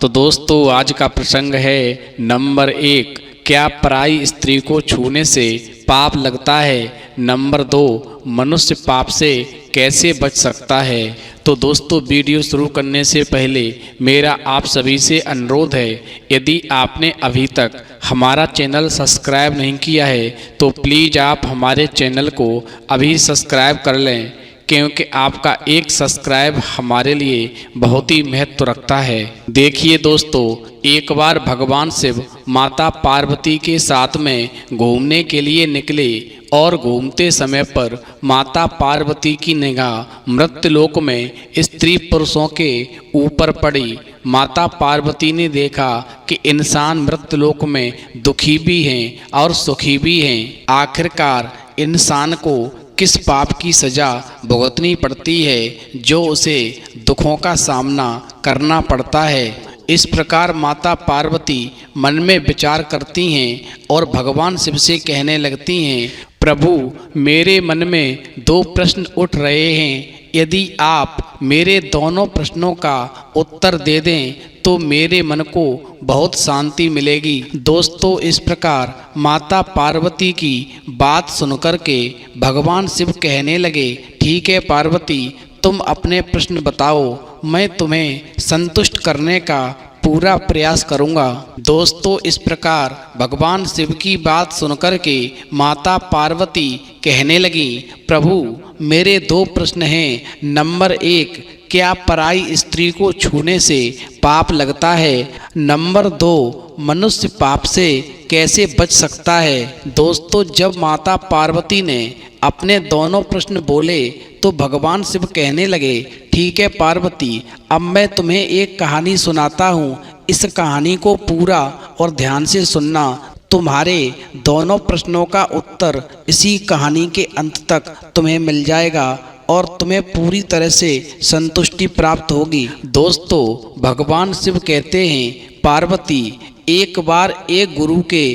तो दोस्तों आज का प्रसंग है नंबर 1, क्या पराई स्त्री को छूने से पाप लगता है। नंबर 2, मनुष्य पाप से कैसे बच सकता है। तो दोस्तों वीडियो शुरू करने से पहले मेरा आप सभी से अनुरोध है, यदि आपने अभी तक हमारा चैनल सब्सक्राइब नहीं किया है तो प्लीज़ आप हमारे चैनल को अभी सब्सक्राइब कर लें, क्योंकि आपका एक सब्सक्राइब हमारे लिए बहुत ही महत्व रखता है। देखिए दोस्तों, एक बार भगवान शिव माता पार्वती के साथ में घूमने के लिए निकले और घूमते समय पर माता पार्वती की निगाह मृत्युलोक में स्त्री पुरुषों के ऊपर पड़ी। माता पार्वती ने देखा कि इंसान मृत्युलोक में दुखी भी हैं और सुखी भी हैं। आखिरकार इंसान को किस पाप की सजा भुगतनी पड़ती है जो उसे दुखों का सामना करना पड़ता है। इस प्रकार माता पार्वती मन में विचार करती हैं और भगवान शिव से कहने लगती हैं, प्रभु मेरे मन में 2 प्रश्न उठ रहे हैं, यदि आप मेरे दोनों प्रश्नों का उत्तर दे दें तो मेरे मन को बहुत शांति मिलेगी। दोस्तों इस प्रकार माता पार्वती की बात सुनकर के भगवान शिव कहने लगे, ठीक है पार्वती, तुम अपने प्रश्न बताओ, मैं तुम्हें संतुष्ट करने का पूरा प्रयास करूंगा। दोस्तों इस प्रकार भगवान शिव की बात सुनकर के माता पार्वती कहने लगी, प्रभु मेरे 2 प्रश्न हैं। नंबर 1, क्या पराई स्त्री को छूने से पाप लगता है। नंबर 2, मनुष्य पाप से कैसे बच सकता है। दोस्तों जब माता पार्वती ने अपने दोनों प्रश्न बोले तो भगवान शिव कहने लगे, ठीक है पार्वती, अब मैं तुम्हें एक कहानी सुनाता हूँ, इस कहानी को पूरा और ध्यान से सुनना। तुम्हारे दोनों प्रश्नों का उत्तर इसी कहानी के अंत तक तुम्हें मिल जाएगा और तुम्हें पूरी तरह से संतुष्टि प्राप्त होगी। दोस्तों भगवान शिव कहते हैं, पार्वती एक बार एक गुरु के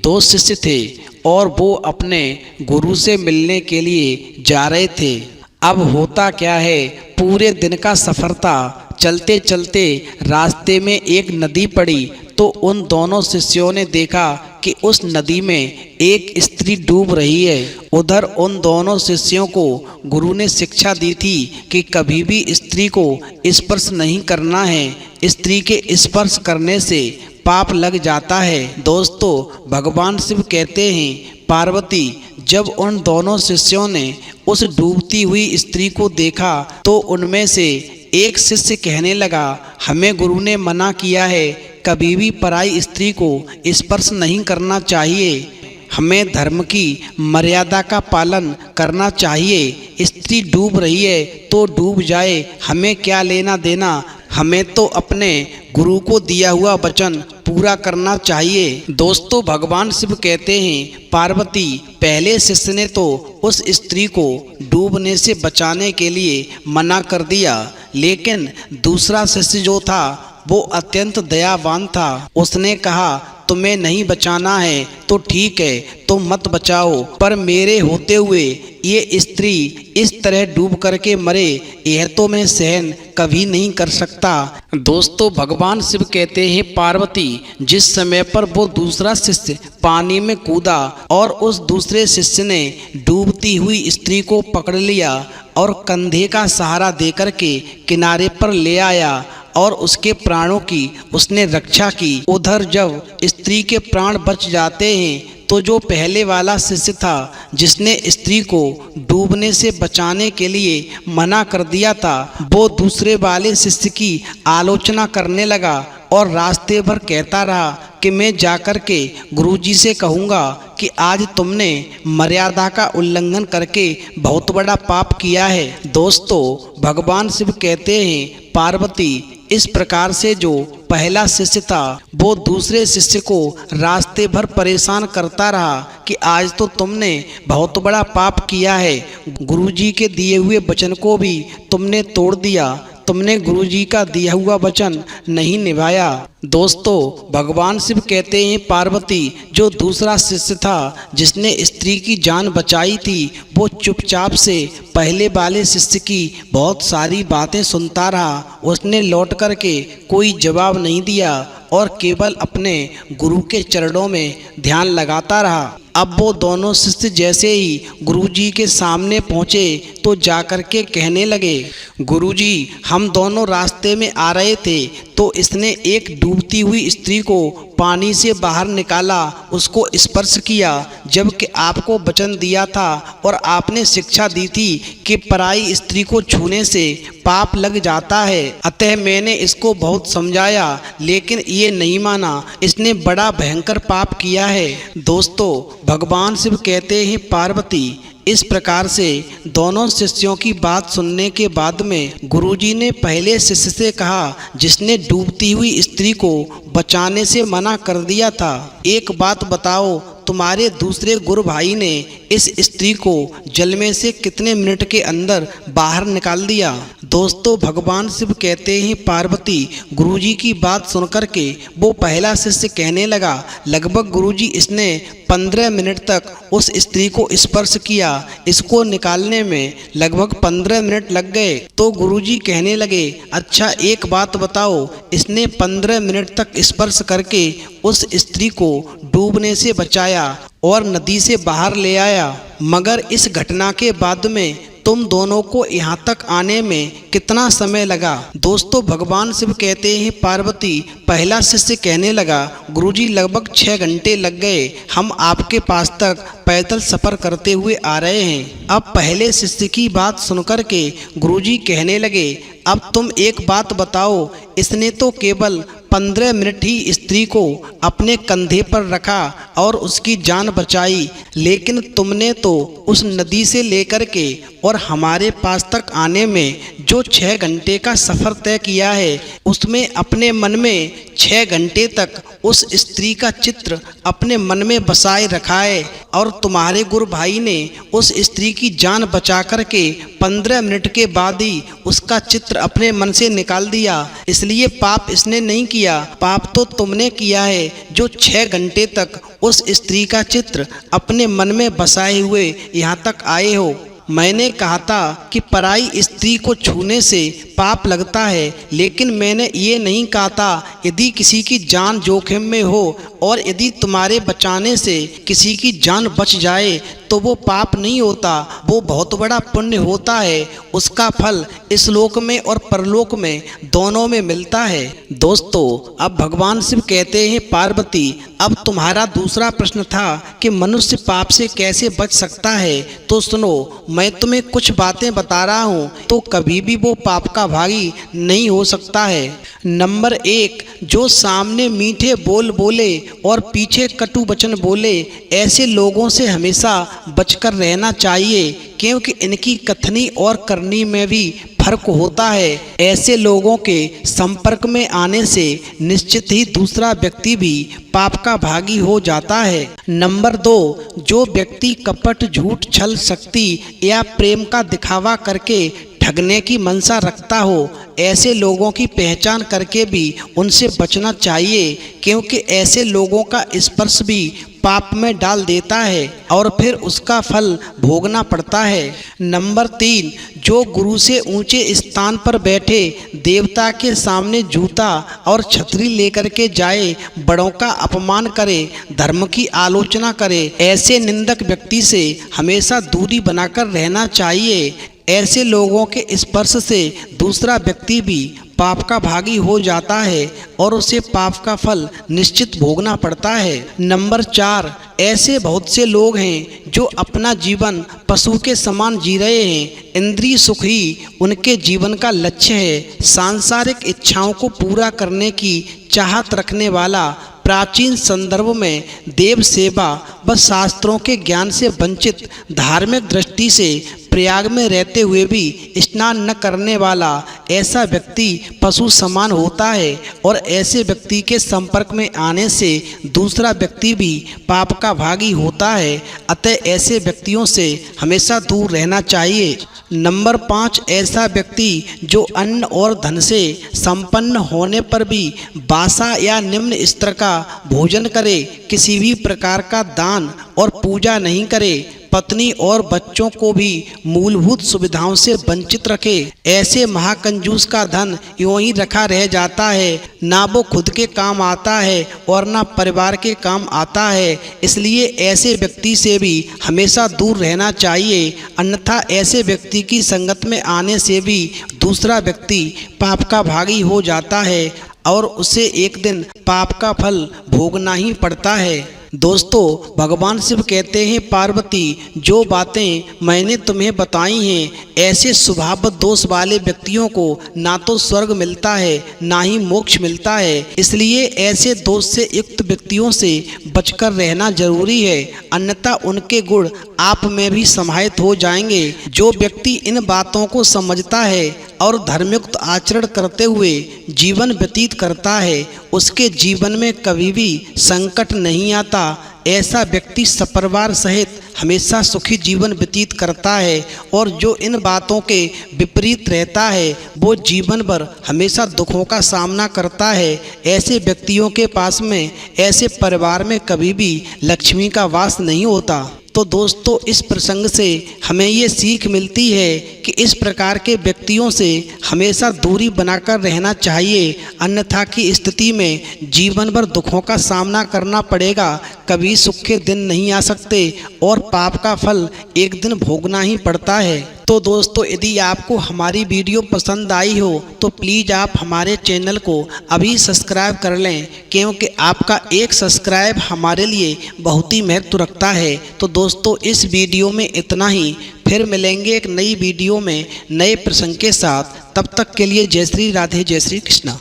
2 शिष्य थे और वो अपने गुरु से मिलने के लिए जा रहे थे। अब होता क्या है, पूरे दिन का सफ़र था, चलते चलते रास्ते में एक नदी पड़ी तो उन दोनों शिष्यों ने देखा कि उस नदी में एक स्त्री डूब रही है। उधर उन दोनों शिष्यों को गुरु ने शिक्षा दी थी कि कभी भी स्त्री को स्पर्श नहीं करना है, स्त्री के स्पर्श करने से पाप लग जाता है। दोस्तों भगवान शिव कहते हैं, पार्वती जब उन दोनों शिष्यों ने उस डूबती हुई स्त्री को देखा तो उनमें से एक शिष्य कहने लगा, हमें गुरु ने मना किया है, कभी भी पराई स्त्री को स्पर्श नहीं करना चाहिए, हमें धर्म की मर्यादा का पालन करना चाहिए। स्त्री डूब रही है तो डूब जाए, हमें क्या लेना देना, हमें तो अपने गुरु को दिया हुआ वचन पूरा करना चाहिए। दोस्तों भगवान शिव कहते हैं, पार्वती पहले शिष्य ने तो उस स्त्री को डूबने से बचाने के लिए मना कर दिया, लेकिन दूसरा शिष्य जो था वो अत्यंत दयावान था। उसने कहा, तुम्हें नहीं बचाना है तो ठीक है, तुम मत बचाओ, पर मेरे होते हुए ये स्त्री इस तरह डूब करके मरे, यह तो मैं सहन कभी नहीं कर सकता। दोस्तों भगवान शिव कहते हैं, पार्वती जिस समय पर वो दूसरा शिष्य पानी में कूदा और उस दूसरे शिष्य ने डूबती हुई स्त्री को पकड़ लिया और कंधे का सहारा देकर के किनारे पर ले आया और उसके प्राणों की उसने रक्षा की। उधर जब स्त्री के प्राण बच जाते हैं तो जो पहले वाला शिष्य था जिसने स्त्री को डूबने से बचाने के लिए मना कर दिया था, वो दूसरे वाले शिष्य की आलोचना करने लगा और रास्ते भर कहता रहा कि मैं जाकर के गुरुजी से कहूँगा कि आज तुमने मर्यादा का उल्लंघन करके बहुत बड़ा पाप किया है। दोस्तों भगवान शिव कहते हैं, पार्वती इस प्रकार से जो पहला शिष्य था वो दूसरे शिष्य को रास्ते भर परेशान करता रहा कि आज तो तुमने बहुत बड़ा पाप किया है, गुरुजी के दिए हुए वचन को भी तुमने तोड़ दिया, तुमने गुरुजी का दिया हुआ वचन नहीं निभाया। दोस्तों, भगवान शिव कहते हैं पार्वती जो दूसरा शिष्य था जिसने स्त्री की जान बचाई थी वो चुपचाप से पहले वाले शिष्य की बहुत सारी बातें सुनता रहा। उसने लौट करके कोई जवाब नहीं दिया और केवल अपने गुरु के चरणों में ध्यान लगाता रहा। अब वो दोनों शिष्य जैसे ही गुरुजी के सामने पहुँचे तो जाकर के कहने लगे, गुरुजी हम दोनों रास्ते में आ रहे थे तो इसने एक डूबती हुई स्त्री को पानी से बाहर निकाला, उसको स्पर्श किया, जबकि आपको वचन दिया था और आपने शिक्षा दी थी कि पराई स्त्री को छूने से पाप लग जाता है। अतः मैंने इसको बहुत समझाया लेकिन ये नहीं माना, इसने बड़ा भयंकर पाप किया है। दोस्तों, भगवान शिव कहते हैं पार्वती इस प्रकार से दोनों शिष्यों की बात सुनने के बाद में गुरुजी ने पहले शिष्य से कहा जिसने डूबती हुई स्त्री को बचाने से मना कर दिया था, एक बात बताओ, तुम्हारे दूसरे गुरु भाई ने इस स्त्री को जल में से कितने मिनट के अंदर बाहर निकाल दिया। दोस्तों, भगवान शिव कहते हैं पार्वती गुरुजी की बात सुनकर के वो पहला शिष्य कहने लगा, लगभग गुरुजी इसने 15 मिनट तक उस स्त्री को स्पर्श किया, इसको निकालने में लगभग 15 मिनट लग गए। तो गुरुजी कहने लगे, अच्छा एक बात बताओ, इसने 15 मिनट तक स्पर्श करके उस स्त्री को डूबने से बचाया और नदी से बाहर ले आया, मगर इस घटना के बाद में तुम दोनों को यहाँ तक आने में कितना समय लगा। दोस्तों, भगवान शिव कहते हैं पार्वती पहला शिष्य कहने लगा, गुरुजी लगभग 6 घंटे लग गए, हम आपके पास तक पैदल सफ़र करते हुए आ रहे हैं। अब पहले शिष्य की बात सुनकर के गुरुजी कहने लगे, अब तुम एक बात बताओ, इसने तो केवल 15 मिनट ही स्त्री को अपने कंधे पर रखा और उसकी जान बचाई, लेकिन तुमने तो उस नदी से लेकर के और हमारे पास तक आने में जो 6 घंटे का सफ़र तय किया है उसमें अपने मन में 6 घंटे तक उस स्त्री का चित्र अपने मन में बसाए रखा है और तुम्हारे गुरु भाई ने उस स्त्री की जान बचा कर के 15 मिनट के बाद ही उसका चित्र अपने मन से निकाल दिया। इसलिए पाप इसने नहीं किया, पाप तो तुमने किया है जो 6 घंटे तक उस स्त्री का चित्र अपने मन में बसाए हुए यहाँ तक आए हो। मैंने कहा था कि पराई स्त्री को छूने से पाप लगता है, लेकिन मैंने ये नहीं कहा था यदि किसी की जान जोखिम में हो और यदि तुम्हारे बचाने से किसी की जान बच जाए तो वो पाप नहीं होता, वो बहुत बड़ा पुण्य होता है, उसका फल इस लोक में और परलोक में दोनों में मिलता है। दोस्तों, अब भगवान शिव कहते हैं पार्वती अब तुम्हारा दूसरा प्रश्न था कि मनुष्य पाप से कैसे बच सकता है, तो सुनो, मैं तुम्हें कुछ बातें बता रहा हूँ तो कभी भी वो पाप का भागी नहीं हो सकता है। नंबर 1, जो सामने मीठे बोल बोले और पीछे कटु वचन बोले, ऐसे लोगों से हमेशा बचकर रहना चाहिए क्योंकि इनकी कथनी और करनी में भी फर्क होता है। ऐसे लोगों के संपर्क में आने से निश्चित ही दूसरा व्यक्ति भी पाप का भागी हो जाता है। नंबर 2, जो व्यक्ति कपट, झूठ, छल, शक्ति या प्रेम का दिखावा करके ठगने की मंशा रखता हो, ऐसे लोगों की पहचान करके भी उनसे बचना चाहिए क्योंकि ऐसे लोगों का स्पर्श भी पाप में डाल देता है और फिर उसका फल भोगना पड़ता है। नंबर 3, जो गुरु से ऊंचे स्थान पर बैठे देवता के सामने जूता और छतरी लेकर के जाए, बड़ों का अपमान करे, धर्म की आलोचना करे, ऐसे निंदक व्यक्ति से हमेशा दूरी बनाकर रहना चाहिए। ऐसे लोगों के स्पर्श से दूसरा व्यक्ति भी पाप का भागी हो जाता है और उसे पाप का फल निश्चित भोगना पड़ता है। नंबर 4, ऐसे बहुत से लोग हैं जो अपना जीवन पशु के समान जी रहे हैं। इंद्रिय सुख ही उनके जीवन का लक्ष्य है। सांसारिक इच्छाओं को पूरा करने की चाहत रखने वाला प्राचीन संदर्भ में देव सेवा व शास्त्रों के ज्ञान से वंचित, धार्मिक दृष्टि से प्रयाग में रहते हुए भी स्नान न करने वाला ऐसा व्यक्ति पशु समान होता है और ऐसे व्यक्ति के संपर्क में आने से दूसरा व्यक्ति भी पाप का भागी होता है। अतः ऐसे व्यक्तियों से हमेशा दूर रहना चाहिए। नंबर 5, ऐसा व्यक्ति जो अन्न और धन से संपन्न होने पर भी बासा या निम्न स्तर का भोजन करे, किसी भी प्रकार का दान और पूजा नहीं करे, पत्नी और बच्चों को भी मूलभूत सुविधाओं से वंचित रखे। ऐसे महाकंजूस का धन यूं ही रखा रह जाता है, ना वो खुद के काम आता है और ना परिवार के काम आता है। इसलिए ऐसे व्यक्ति से भी हमेशा दूर रहना चाहिए, अन्यथा ऐसे व्यक्ति की संगत में आने से भी दूसरा व्यक्ति पाप का भागी हो जाता है और उसे एक दिन पाप का फल भोगना ही पड़ता है। दोस्तों, भगवान शिव कहते हैं, पार्वती, जो बातें मैंने तुम्हें बताई हैं, ऐसे स्वभाव दोष वाले व्यक्तियों को ना तो स्वर्ग मिलता है ना ही मोक्ष मिलता है। इसलिए ऐसे दोष से युक्त व्यक्तियों से बचकर रहना जरूरी है, अन्यथा उनके गुण आप में भी समाहित हो जाएंगे। जो व्यक्ति इन बातों को समझता है और धर्मयुक्त आचरण करते हुए जीवन व्यतीत करता है, उसके जीवन में कभी भी संकट नहीं आता। ऐसा व्यक्ति सपरिवार सहित हमेशा सुखी जीवन व्यतीत करता है और जो इन बातों के विपरीत रहता है वो जीवन भर हमेशा दुखों का सामना करता है। ऐसे व्यक्तियों के पास में, ऐसे परिवार में कभी भी लक्ष्मी का वास नहीं होता। तो दोस्तों, इस प्रसंग से हमें ये सीख मिलती है कि इस प्रकार के व्यक्तियों से हमेशा दूरी बनाकर रहना चाहिए, अन्यथा की स्थिति में जीवन भर दुखों का सामना करना पड़ेगा, कभी सुख के दिन नहीं आ सकते और पाप का फल एक दिन भोगना ही पड़ता है। तो दोस्तों, यदि आपको हमारी वीडियो पसंद आई हो तो प्लीज़ आप हमारे चैनल को अभी सब्सक्राइब कर लें, क्योंकि आपका एक सब्सक्राइब हमारे लिए बहुत ही महत्व रखता है। तो दोस्तों, इस वीडियो में इतना ही, फिर मिलेंगे एक नई वीडियो में नए प्रसंग के साथ। तब तक के लिए जय श्री राधे, जय श्री कृष्णा।